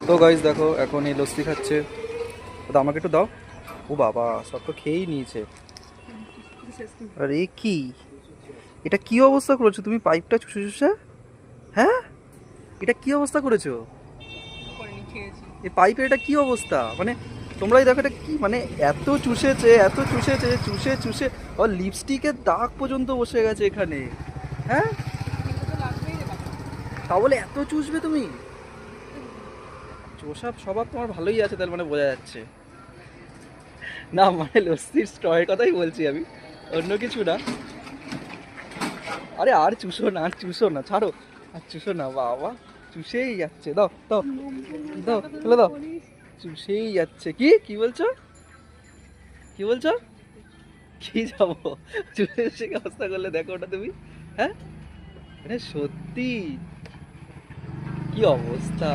তো গাইস দেখো এখন এই লস্যি খাচ্ছে, তো আমাকে একটু দাও। ও বাবা, সব তো খেয়েই নিয়েছে। আরে কি, এটা কি অবস্থা করেছো তুমি পাইপটা চুষে চুষে? হ্যাঁ, এটা কি অবস্থা করেছো? এই পাইপের এটা কি অবস্থা মানে? তোমরাই দেখো এটা কি মানে, এত চুষেছে এত চুষেছে, চুষে চুষে আর লিপস্টিকের দাগ পর্যন্ত বসে গেছে এখানে। হ্যাঁ, তা বলে এত চুষবে তুমি? চোষাব স্বভাব তোমার ভালোই আছে তার মানে, বোঝা যাচ্ছে। না মানে লস্যির স্ট্রয়ের কথাই বলছি আমি, অন্য কিছু না। আরে আর চুষো না, আর চুষো না, ছাড়ো। আর চুষো না বাবা, চুষেই যাচ্ছে। দাও দাও দাও, ফেলে দাও। চুষেই যাচ্ছে। কি কি বলছো, কি বলছো? কি যাবো? চুষে চুষে কি অবস্থা করলে দেখো ওটা তুমি। হ্যাঁ, মানে সত্যি কি অবস্থা।